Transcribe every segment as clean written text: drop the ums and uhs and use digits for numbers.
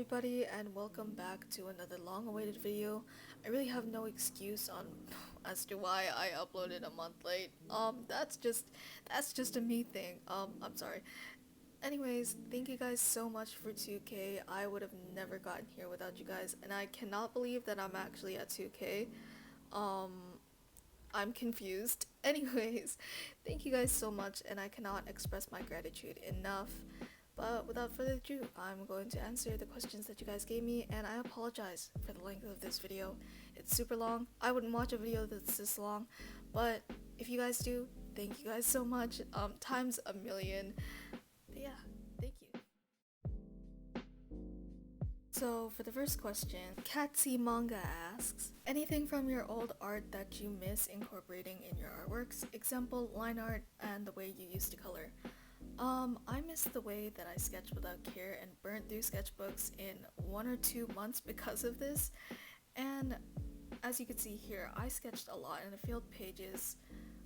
everybody, and welcome back to another long-awaited video. I really have no excuse on as to why I uploaded a month late. That's just a me thing. I'm sorry. Anyways, thank you guys so much for 2K. I would have never gotten here without you guys, and I cannot believe that I'm actually at 2K. Um, I'm confused. Anyways, thank you guys so much, and I cannot express my gratitude enough. But without further ado, I'm going to answer the questions that you guys gave me, and I apologize for the length of this video. It's super long. I wouldn't watch a video that's this long, but if you guys do, thank you guys so much, times a million. But yeah, thank you. So for the first question, Katsi Manga asks, anything from your old art that you miss incorporating in your artworks? Example, line art and the way you used to color. I miss the way that I sketched without care and burnt through sketchbooks in 1 or 2 months because of this. And as you can see here, I sketched a lot and I filled pages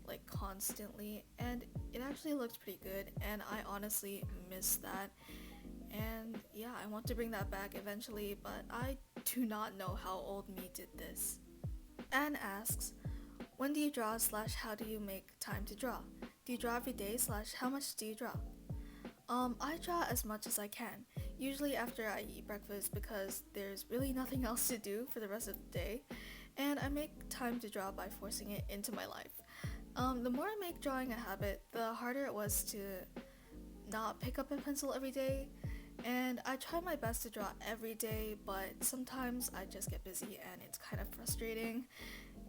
like constantly, and it actually looked pretty good, and I honestly miss that. And yeah, I want to bring that back eventually, but I do not know how old me did this. Anne asks, when do you draw / how do you make time to draw? Do you draw every day / how much do you draw? I draw as much as I can, usually after I eat breakfast because there's really nothing else to do for the rest of the day, and I make time to draw by forcing it into my life. The more I make drawing a habit, the harder it was to not pick up a pencil every day, and I try my best to draw every day, but sometimes I just get busy and it's kind of frustrating.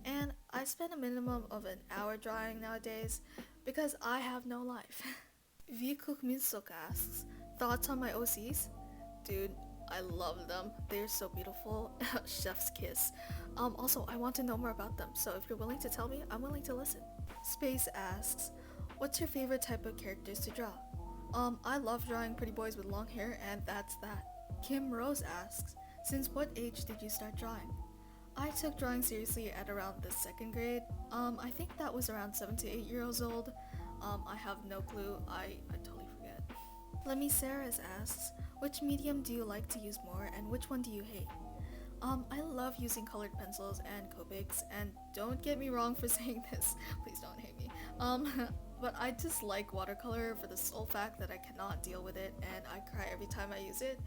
And I spend a minimum of an hour drawing nowadays because I have no life. Vkuk Minsuk asks, thoughts on my OCs? Dude, I love them. They're so beautiful. Chef's kiss. Also, I want to know more about them, so if you're willing to tell me, I'm willing to listen. Space asks, what's your favorite type of characters to draw? I love drawing pretty boys with long hair, and that's that. Kim Rose asks, since what age did you start drawing? I took drawing seriously at around the 2nd grade. I think that was around 7 to 8 years old. I have no clue. I totally forget. Lemmy Saras asks, which medium do you like to use more and which one do you hate? I love using colored pencils and Copics, and don't get me wrong for saying this, please don't hate me. But I just like watercolor for the sole fact that I cannot deal with it and I cry every time I use it,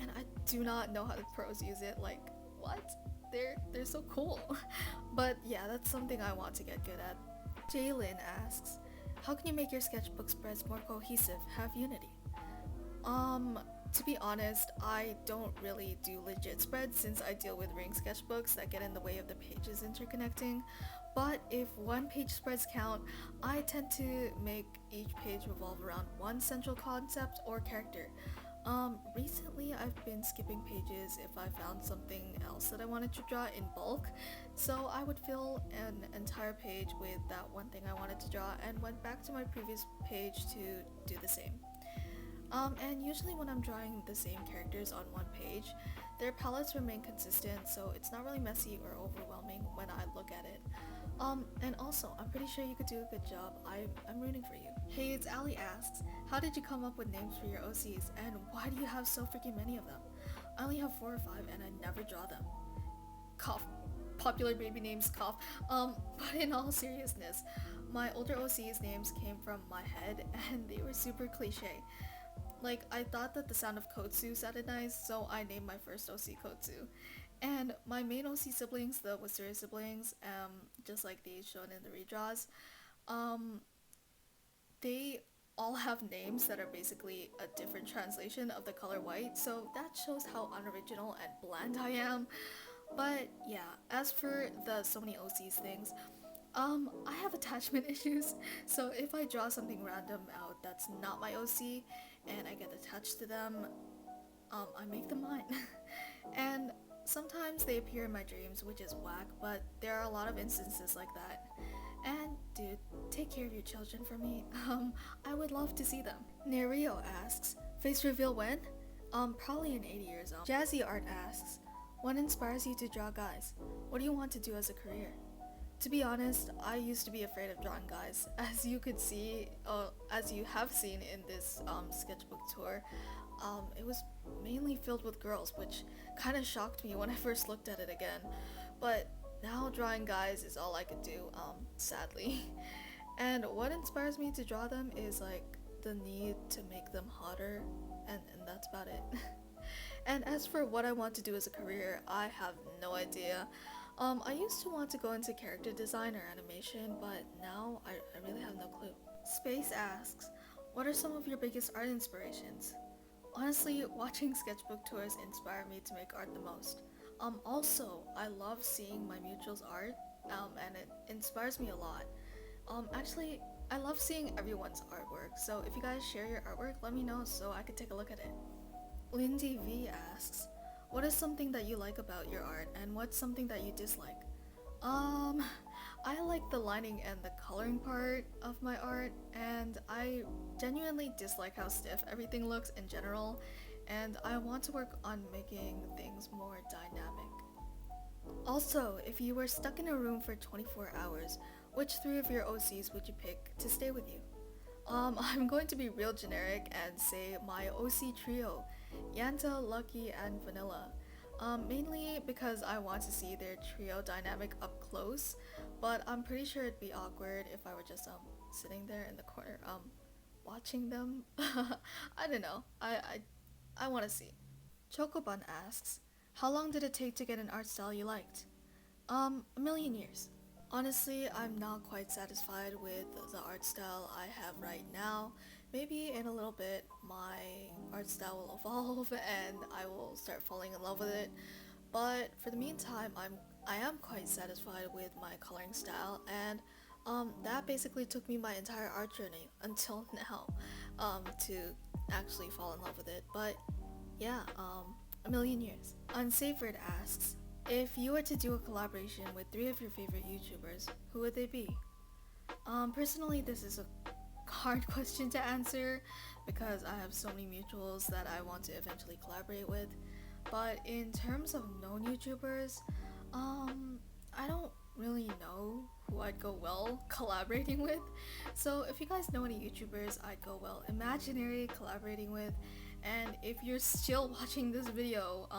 and I do not know how the pros use it. Like, what? They're so cool. But yeah, that's something I want to get good at. Jaylin asks, how can you make your sketchbook spreads more cohesive, have unity? To be honest, I don't really do legit spreads since I deal with ring sketchbooks that get in the way of the pages interconnecting. But if one page spreads count, I tend to make each page revolve around one central concept or character. Recently I've been skipping pages if I found something else that I wanted to draw in bulk, so I would fill an entire page with that one thing I wanted to draw and went back to my previous page to do the same. And usually when I'm drawing the same characters on one page, their palettes remain consistent, so it's not really messy or overwhelming when I look at it. And also, I'm pretty sure you could do a good job. I'm rooting for you. Hey, it's Ali asks, how did you come up with names for your OCs, and why do you have so freaking many of them? I only have 4 or 5 and I never draw them. Cough. Popular baby names, cough. But in all seriousness, my older OCs names came from my head and they were super cliche. Like, I thought that the sound of Kotsu sounded nice, so I named my first OC Kotsu. And my main OC siblings, the Wisteria siblings, just like these shown in the redraws, they all have names that are basically a different translation of the color white, so that shows how unoriginal and bland I am. But yeah, as for the so many OCs things, I have attachment issues, so if I draw something random out that's not my OC and I get attached to them, I make them mine. And sometimes they appear in my dreams, which is whack, but there are a lot of instances like that. And dude, take care of your children for me. I would love to see them. Nerio asks, face reveal when? Probably in 80 years old. Jazzy Art asks, what inspires you to draw guys? What do you want to do as a career? To be honest, I used to be afraid of drawing guys. As you could see, as you have seen in this sketchbook tour, It was mainly filled with girls, which kind of shocked me when I first looked at it again. But now drawing guys is all I could do, sadly. And what inspires me to draw them is like the need to make them hotter, and that's about it. And as for what I want to do as a career, I have no idea. I used to want to go into character design or animation, but now I really have no clue. Space asks, what are some of your biggest art inspirations? Honestly, watching sketchbook tours inspire me to make art the most. Also, I love seeing my mutual's art, and it inspires me a lot. Actually, I love seeing everyone's artwork, so if you guys share your artwork, let me know so I could take a look at it. Lindy V asks, what is something that you like about your art, and what's something that you dislike? Um, I like the lining and the coloring part of my art, and I genuinely dislike how stiff everything looks in general, and I want to work on making things more dynamic. Also, if you were stuck in a room for 24 hours, which three of your OCs would you pick to stay with you? I'm going to be real generic and say my OC trio, Yanta, Lucky, and Vanilla. Mainly because I want to see their trio dynamic up close, but I'm pretty sure it'd be awkward if I were just sitting there in the corner watching them. I don't know. I want to see. Chocoban asks, how long did it take to get an art style you liked? A million years. Honestly, I'm not quite satisfied with the art style I have right now. Maybe in a little bit my art style will evolve and I will start falling in love with it. But for the meantime, I am quite satisfied with my coloring style, and that basically took me my entire art journey until now to actually fall in love with it. But yeah, a million years. Unsavored asks, if you were to do a collaboration with three of your favorite YouTubers, who would they be? Personally, this is a hard question to answer because I have so many mutuals that I want to eventually collaborate with. But in terms of known YouTubers, I don't really know who I'd go well collaborating with. So if you guys know any YouTubers I'd go well imaginary collaborating with, and if you're still watching this video,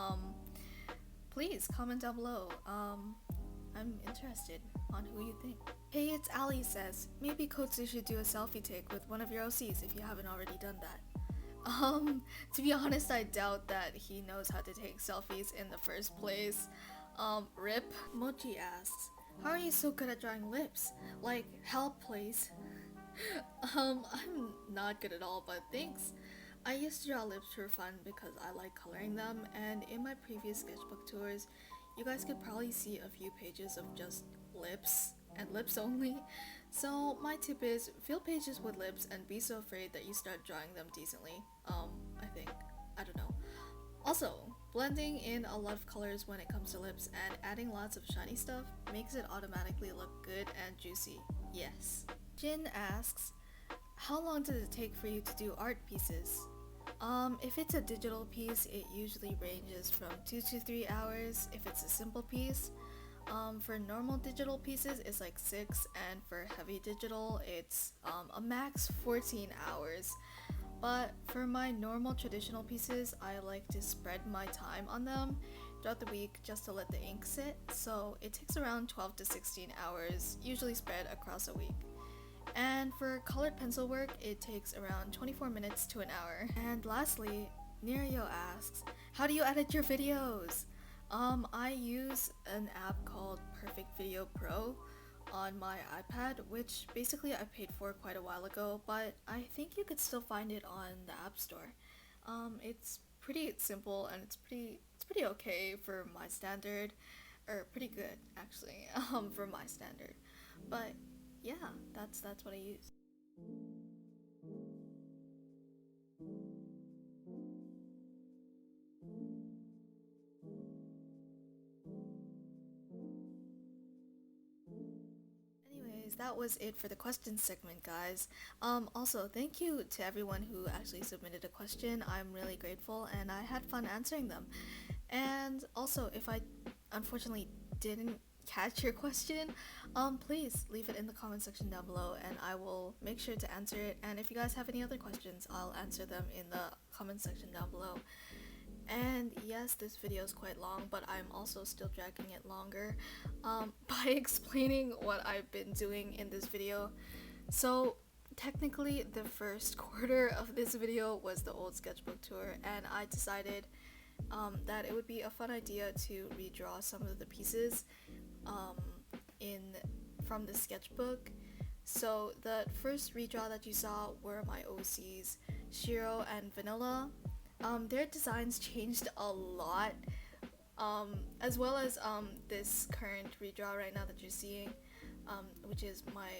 please comment down below. I'm interested on who you think. Hey, it's Ali says, maybe Kotsu should do a selfie take with one of your OCs if you haven't already done that. To be honest, I doubt that he knows how to take selfies in the first place. Rip. Mochi asks, how are you so good at drawing lips? Like, help please. I'm not good at all, but thanks. I used to draw lips for fun because I like coloring them, and in my previous sketchbook tours, you guys could probably see a few pages of just lips and lips only. So my tip is fill pages with lips and be so afraid that you start drawing them decently. I think. I don't know. Also, blending in a lot of colors when it comes to lips and adding lots of shiny stuff makes it automatically look good and juicy. Yes. Jin asks, how long does it take for you to do art pieces? If it's a digital piece, it usually ranges from 2 to 3 hours if it's a simple piece. For normal digital pieces, it's like 6, and for heavy digital, it's a max 14 hours. But for my normal traditional pieces, I like to spread my time on them throughout the week just to let the ink sit, so it takes around 12 to 16 hours, usually spread across a week. And for colored pencil work, it takes around 24 minutes to an hour. And lastly, Nirio asks, how do you edit your videos? I use an app called Perfect Video Pro on my iPad, which basically I paid for quite a while ago, but I think you could still find it on the App Store. It's pretty simple and it's pretty okay for my standard, or pretty good actually, for my standard. But yeah, that's what I use. Anyways, that was it for the question segment, guys. Also, thank you to everyone who actually submitted a question. I'm really grateful and I had fun answering them. And also, if I unfortunately didn't catch your question, please leave it in the comment section down below and I will make sure to answer it. And if you guys have any other questions, I'll answer them in the comment section down below. And yes, this video is quite long, but I'm also still dragging it longer by explaining what I've been doing in this video. So technically the first quarter of this video was the old sketchbook tour, and I decided that it would be a fun idea to redraw some of the pieces from the sketchbook. So the first redraw that you saw were my OCs, Shiro and Vanilla. Their designs changed a lot, as well as this current redraw right now that you're seeing, which is my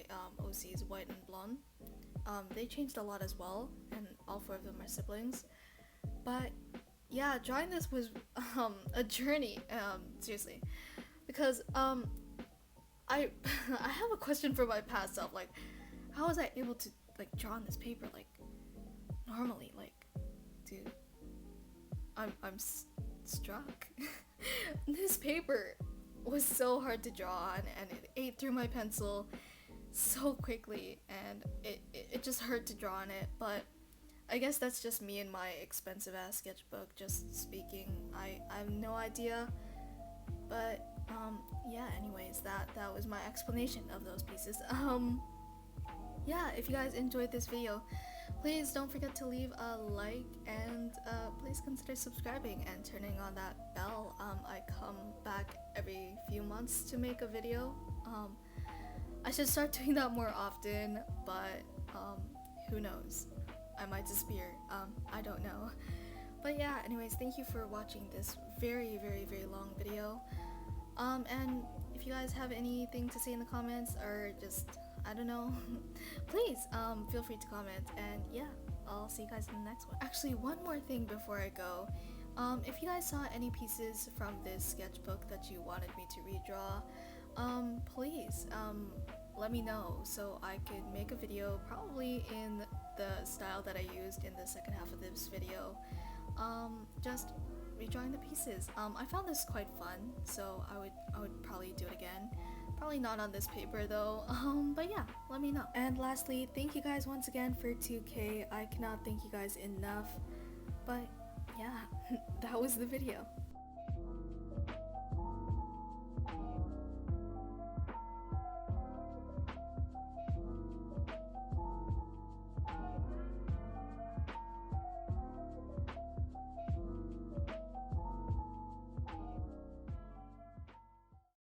OCs White and Blonde. They changed a lot as well, and all four of them are siblings. But yeah, drawing this was a journey, seriously, because I I have a question for my past self, like, how was I able to like draw on this paper like normally? Like, dude, I'm struck. This paper was so hard to draw on, and it ate through my pencil so quickly, and it just hurt to draw on it. But I guess that's just me and my expensive ass sketchbook just speaking. I have no idea, but yeah, anyways, that was my explanation of those pieces. Yeah, if you guys enjoyed this video, please don't forget to leave a like, and please consider subscribing and turning on that bell. I come back every few months to make a video. I should start doing that more often, but who knows, I might disappear. I don't know. But yeah, anyways, thank you for watching this very long video. And if you guys have anything to say in the comments, or just, I don't know, please feel free to comment. And yeah, I'll see you guys in the next one. Actually, one more thing before I go. If you guys saw any pieces from this sketchbook that you wanted me to redraw, please let me know so I could make a video probably in the style that I used in the second half of this video, just redrawing the pieces. I found this quite fun, so I would probably do it again. Probably not on this paper though, but yeah, let me know. And lastly, thank you guys once again for 2K. I cannot thank you guys enough. But yeah, that was the video.